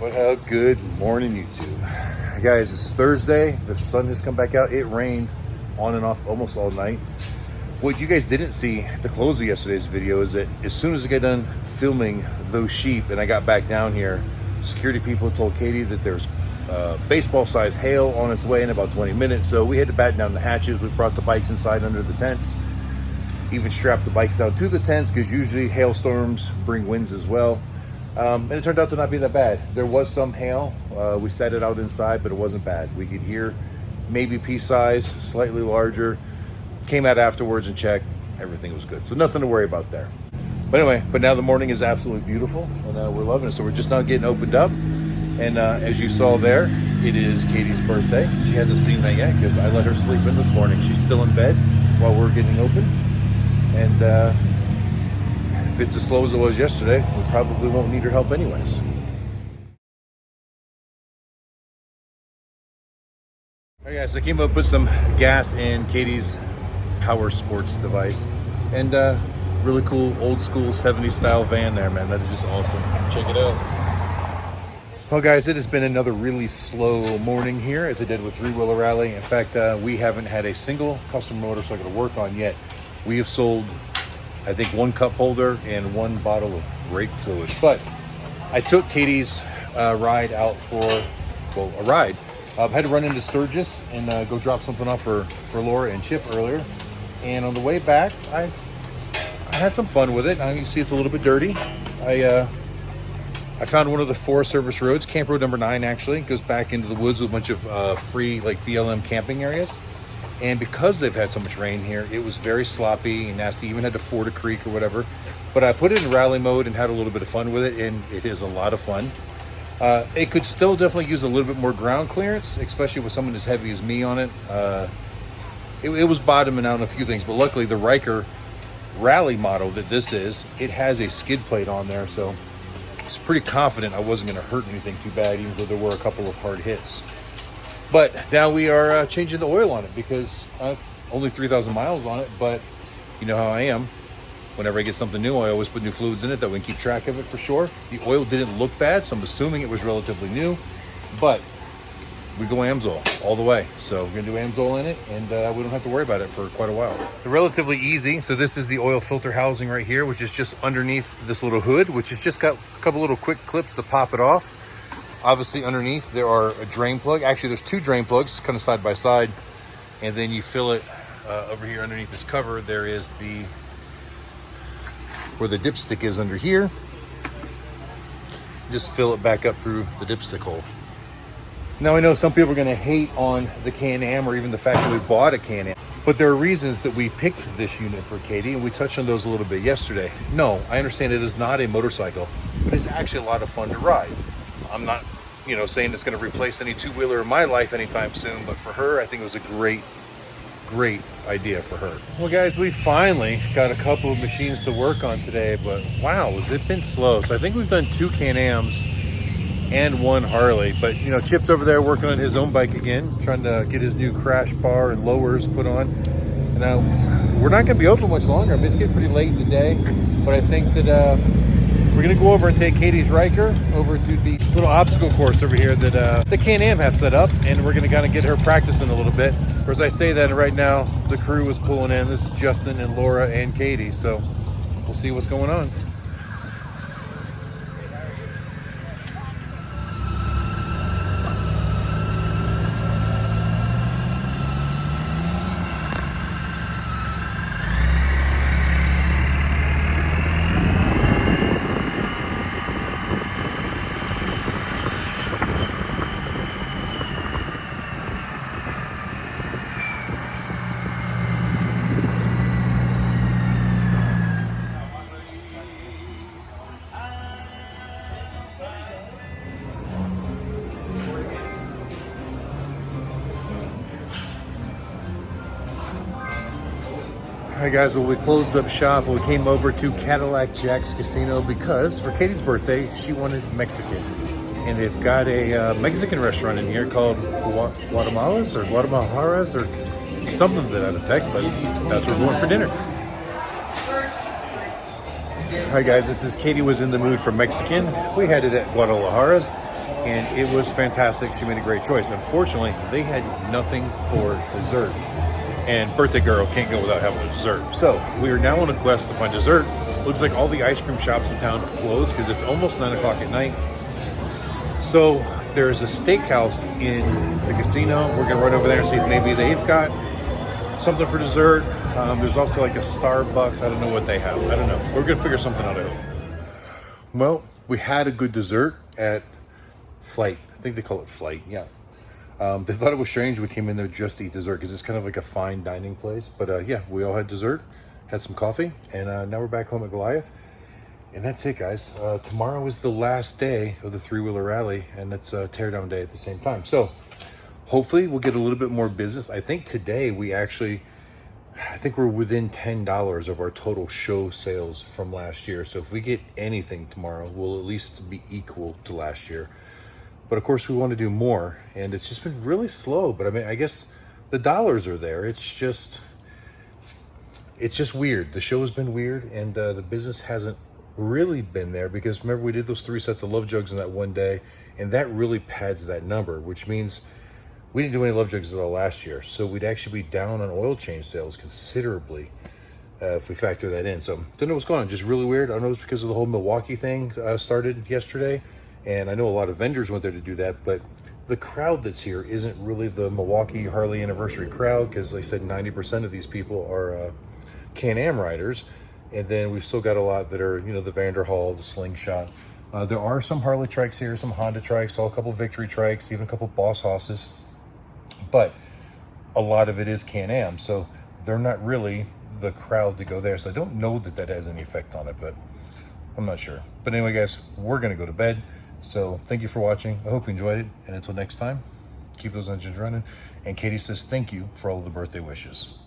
Well, good morning, YouTube. Guys, it's Thursday. The sun has come back out. It rained on and off almost all night. What you guys didn't see at the close of yesterday's video is that as soon as I got done filming those sheep and I got back down here, security people told Katie that there's baseball-sized hail on its way in about 20 minutes. So we had to batten down the hatches. We brought the bikes inside under the tents, even strapped the bikes down to the tents because usually hailstorms bring winds as well. And it turned out to not be that bad. There was some hail. We set it out inside, but it wasn't bad. We could hear maybe pea size, slightly larger. Came out afterwards and checked. Everything was good. So nothing to worry about there. But anyway, but now the morning is absolutely beautiful, and we're loving it. So we're just now getting opened up. And as you saw there, it is Katie's birthday. She hasn't seen that yet because I let her sleep in this morning. She's still in bed while we're getting open. And if it's as slow as it was yesterday, we probably won't need her help anyways. All right, guys, I came up with some gas in Katie's Power Sports device. And really cool old school 70s style van there, man. That is just awesome. Check it out. Well, guys, it has been another really slow morning here at the Deadwood 3Wheeler rally. In fact, we haven't had a single custom motorcycle to work on yet. We have sold, I think, one cup holder and one bottle of brake fluid. But I took Katie's ride out for, well, a ride. Had to run into Sturgis and go drop something off for Laura and Chip earlier. And on the way back, I had some fun with it. Now you see it's a little bit dirty. I found one of the Forest Service roads, Camp Road number 9 actually. It goes back into the woods with a bunch of free like BLM camping areas. And because they've had so much rain here, it was very sloppy and nasty. Even had to ford a creek or whatever. But I put it in rally mode and had a little bit of fun with it, and it is a lot of fun. It could still definitely use a little bit more ground clearance, especially with someone as heavy as me on it. It was bottoming out on a few things, but luckily the Ryker rally model that this is, it has a skid plate on there, so I was pretty confident I wasn't going to hurt anything too bad, even though there were a couple of hard hits. But now we are changing the oil on it because only 3,000 miles on it, but you know how I am. Whenever I get something new, I always put new fluids in it that we can keep track of it for sure. The oil didn't look bad, so I'm assuming it was relatively new, but we go Amsoil all the way. So we're gonna do Amsoil in it, and we don't have to worry about it for quite a while. They're relatively easy. So this is the oil filter housing right here, which is just underneath this little hood, which has just got a couple little quick clips to pop it off. Obviously underneath there are a drain plug. Actually, there's 2 drain plugs kind of side by side, and then you fill it over here underneath this cover. There is the where the dipstick is under here. Just fill it back up through the dipstick hole. Now I know some people are going to hate on the Can-Am or even the fact that we bought a Can-Am, but there are reasons that we picked this unit for Katie, and we touched on those a little bit yesterday. No, I understand it is not a motorcycle, but it's actually a lot of fun to ride. I'm not, saying it's going to replace any two-wheeler in my life anytime soon, but for her, I think it was a great idea for her. Well, guys, we finally got a couple of machines to work on today, but wow, has it been slow. So I think we've done 2 Can-Ams and 1 Harley, but Chip's over there working on his own bike again, trying to get his new crash bar and lowers put on. Now, we're not going to be open much longer. I mean, it's getting pretty late in the day, but I think that we're going to go over and take Katie's Ryker over to the little obstacle course over here that the Can-Am has set up, and we're going to kind of get her practicing a little bit. Or as I say that right now, the crew is pulling in. This is Justin and Laura and Katie, so we'll see what's going on. All right, guys, well, we closed up shop. We came over to Cadillac Jack's Casino because for Katie's birthday, she wanted Mexican. And they've got a Mexican restaurant in here called Guatemala's or Guadalajara's or something to that effect, but that's where we're going for dinner. All right, guys, this is Katie was in the mood for Mexican. We had it at Guadalajara's. and it was fantastic. She made a great choice. Unfortunately, they had nothing for dessert, and birthday girl can't go without having a dessert. So we are now on a quest to find dessert. Looks like all the ice cream shops in town have closed because it's almost 9 o'clock at night. So there's a steakhouse in the casino. We're gonna run over there and see if maybe they've got something for dessert. There's also like a Starbucks. I don't know what they have. I don't know. We're gonna figure something out. Well, we had a good dessert at Flight. I think they call it Flight. Yeah. They thought it was strange we came in there just to eat dessert because it's kind of like a fine dining place. But yeah, we all had dessert, had some coffee, and now we're back home at Goliath. And that's it, guys. Tomorrow is the last day of the 3-Wheeler Rally, and it's a teardown day at the same time. So hopefully we'll get a little bit more business. I think today I think we're within $10 of our total show sales from last year. So if we get anything tomorrow, we'll at least be equal to last year. But of course we want to do more, and it's just been really slow. But I mean, I guess the dollars are there. It's just weird. The show has been weird, and the business hasn't really been there, because remember we did those 3 sets of Lovejugs in that one day, and that really pads that number, which means we didn't do any Lovejugs at all last year, so we'd actually be down on oil change sales considerably if we factor that in. So don't know what's going on, just really weird. I don't know if it's because of the whole Milwaukee thing started yesterday, and I know a lot of vendors went there to do that, but the crowd that's here isn't really the Milwaukee Harley anniversary crowd, because like I said, 90% of these people are Can-Am riders. And then we've still got a lot that are, the Vanderhall, the Slingshot. There are some Harley trikes here, some Honda trikes, saw a couple Victory trikes, even a couple Boss Hosses. But a lot of it is Can-Am, so they're not really the crowd to go there. So I don't know that that has any effect on it, but I'm not sure. But anyway, guys, we're going to go to bed. So thank you for watching. I hope you enjoyed it. And until next time, keep those engines running. And Katie says thank you for all of the birthday wishes.